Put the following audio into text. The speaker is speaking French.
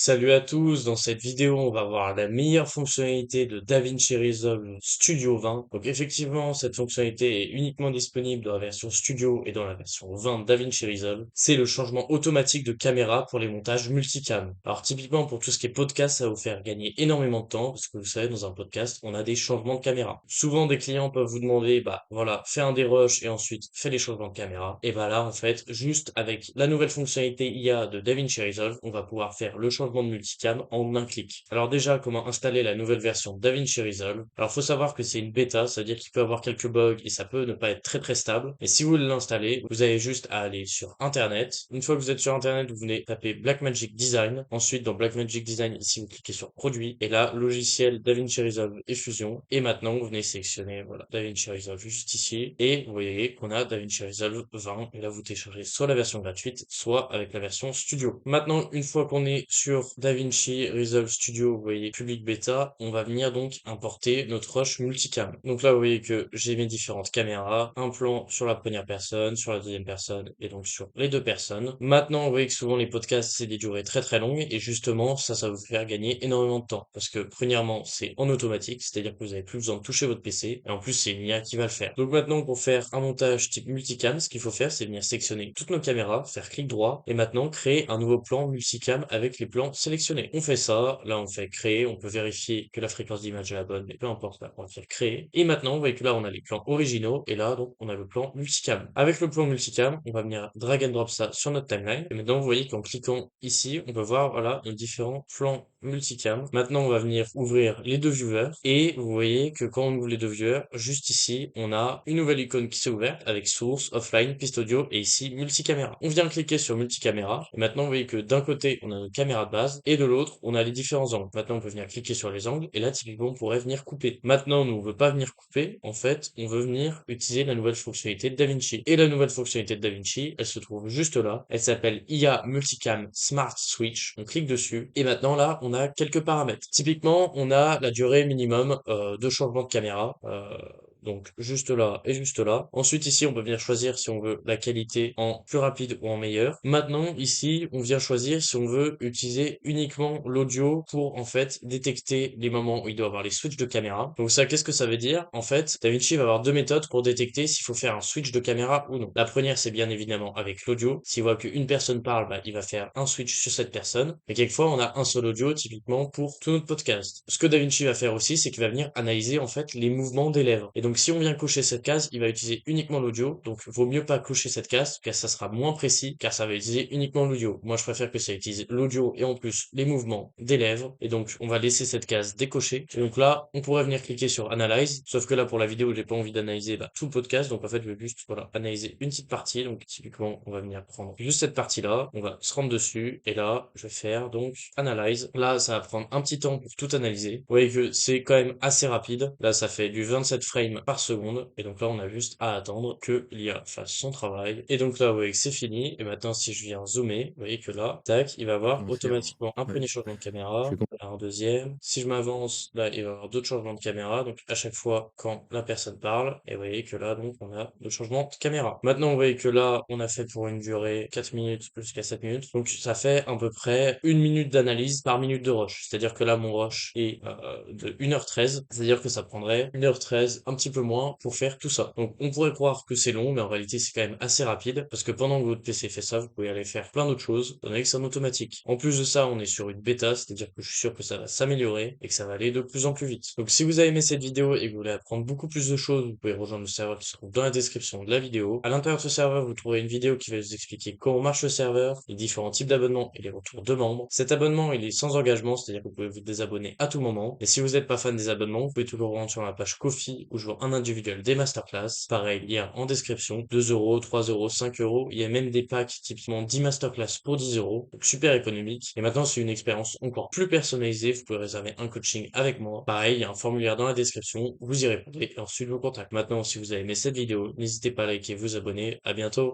Salut à tous, dans cette vidéo on va voir la meilleure fonctionnalité de DaVinci Resolve Studio 20. Donc effectivement cette fonctionnalité est uniquement disponible dans la version Studio et dans la version 20 de DaVinci Resolve. C'est le changement automatique de caméra pour les montages multicam. Alors typiquement pour tout ce qui est podcast, ça va vous faire gagner énormément de temps parce que vous savez dans un podcast on a des changements de caméra. Souvent des clients peuvent vous demander voilà fais un dérush et ensuite fais les changements de caméra. Et là en fait juste avec la nouvelle fonctionnalité IA de DaVinci Resolve on va pouvoir faire le changement de multicam en un clic. Alors déjà, comment installer la nouvelle version de DaVinci Resolve? Alors faut savoir que c'est une bêta, c'est-à-dire qu'il peut avoir quelques bugs et ça peut ne pas être très stable. Et si vous voulez l'installer, vous avez juste à aller sur Internet. Une fois que vous êtes sur Internet, vous venez taper Blackmagic Design. Ensuite, dans Blackmagic Design, ici, vous cliquez sur Produit. Et là, logiciel DaVinci Resolve et Fusion. Et maintenant, vous venez sélectionner, voilà, DaVinci Resolve juste ici. Et vous voyez qu'on a DaVinci Resolve 20. Et là, vous téléchargez soit la version gratuite, soit avec la version Studio. Maintenant, une fois qu'on est sur DaVinci Resolve Studio, vous voyez public bêta, on va venir donc importer notre rush multicam. Donc là, vous voyez que j'ai mes différentes caméras, un plan sur la première personne, sur la deuxième personne et donc sur les deux personnes. Maintenant, vous voyez que souvent les podcasts, c'est des durées très longues et justement, ça va vous faire gagner énormément de temps parce que premièrement, c'est en automatique, c'est-à-dire que vous n'avez plus besoin de toucher votre PC et en plus, c'est une IA qui va le faire. Donc maintenant, pour faire un montage type multicam, ce qu'il faut faire, c'est venir sélectionner toutes nos caméras, faire clic droit et maintenant créer un nouveau plan multicam avec les plans sélectionnés. On fait ça, là on fait créer, on peut vérifier que la fréquence d'image est la bonne, mais peu importe, là, on va faire créer. Et maintenant, vous voyez que là on a les plans originaux, et là donc on a le plan multicam. Avec le plan multicam, on va venir drag and drop ça sur notre timeline. Et maintenant vous voyez qu'en cliquant ici, on peut voir voilà nos différents plans multicam. Maintenant on va venir ouvrir les deux viewers, et vous voyez que quand on ouvre les deux viewers, juste ici, on a une nouvelle icône qui s'est ouverte avec source, offline, piste audio, et ici multicaméra. On vient cliquer sur multicaméra, et maintenant vous voyez que d'un côté on a notre caméra de base et de l'autre on a les différents angles. Maintenant on peut venir cliquer sur les angles et là typiquement on pourrait venir couper. Maintenant nous on veut pas venir couper, en fait on veut venir utiliser la nouvelle fonctionnalité de DaVinci. Et la nouvelle fonctionnalité de DaVinci, elle se trouve juste là, elle s'appelle IA Multicam Smart Switch. On clique dessus et maintenant là on a quelques paramètres. Typiquement on a la durée minimum de changement de caméra. Donc juste là et juste là. Ensuite ici on peut venir choisir si on veut la qualité en plus rapide ou en meilleur. Maintenant ici on vient choisir si on veut utiliser uniquement l'audio pour en fait détecter les moments où il doit avoir les switches de caméra. Donc ça qu'est-ce que ça veut dire? En fait DaVinci va avoir deux méthodes pour détecter s'il faut faire un switch de caméra ou non. La première c'est bien évidemment avec l'audio. S'il voit qu'une personne parle, il va faire un switch sur cette personne. Mais quelquefois on a un seul audio typiquement pour tout notre podcast. Ce que DaVinci va faire aussi c'est qu'il va venir analyser en fait les mouvements des lèvres. Et donc si on vient cocher cette case, il va utiliser uniquement l'audio. Donc vaut mieux pas cocher cette case car ça sera moins précis car ça va utiliser uniquement l'audio. Moi je préfère que ça utilise l'audio et en plus les mouvements des lèvres. Et donc on va laisser cette case décochée. Et donc là on pourrait venir cliquer sur Analyze. Sauf que là pour la vidéo j'ai pas envie d'analyser tout le podcast. Donc en fait je vais juste voilà analyser une petite partie. Donc typiquement on va venir prendre juste cette partie là. On va se rendre dessus et là je vais faire donc Analyze. Là ça va prendre un petit temps pour tout analyser. Vous voyez que c'est quand même assez rapide. Là ça fait du 27 frames par seconde. Et donc là on a juste à attendre que l'IA fasse son travail. Et donc là vous voyez que c'est fini. Et maintenant si je viens zoomer, vous voyez que là, tac, il va avoir On fait, automatiquement un ouais, premier changement de je caméra, suis con- un deuxième. Si je m'avance, là il va y avoir d'autres changements de caméra. Donc à chaque fois quand la personne parle, et vous voyez que là donc on a d'autres changements de caméra. Maintenant vous voyez que là on a fait pour une durée 4 minutes jusqu'à 7 minutes. Donc ça fait à peu près une minute d'analyse par minute de rush. C'est-à-dire que là mon rush est de 1h13. C'est-à-dire que ça prendrait 1h13, un petit peu moins pour faire tout ça. Donc on pourrait croire que c'est long, mais en réalité c'est quand même assez rapide parce que pendant que votre PC fait ça, vous pouvez aller faire plein d'autres choses avec ça en automatique. En plus de ça, on est sur une bêta, c'est-à-dire que je suis sûr que ça va s'améliorer et que ça va aller de plus en plus vite. Donc si vous avez aimé cette vidéo et que vous voulez apprendre beaucoup plus de choses, vous pouvez rejoindre le serveur qui se trouve dans la description de la vidéo. À l'intérieur de ce serveur, vous trouverez une vidéo qui va vous expliquer comment marche le serveur, les différents types d'abonnements et les retours de membres. Cet abonnement, il est sans engagement, c'est-à-dire que vous pouvez vous désabonner à tout moment. Et si vous n'êtes pas fan des abonnements, vous pouvez toujours rentrer sur la page Ko-fi où je vois un individuel des masterclass. Pareil, il y a en description 2 euros, 3 euros, 5 euros. Il y a même des packs typiquement 10 masterclass pour 10 euros. Donc super économique. Et maintenant, c'est une expérience encore plus personnalisée. Vous pouvez réserver un coaching avec moi. Pareil, il y a un formulaire dans la description. Vous y répondez et ensuite je vous contacte. Maintenant, si vous avez aimé cette vidéo, n'hésitez pas à liker, vous abonner. À bientôt.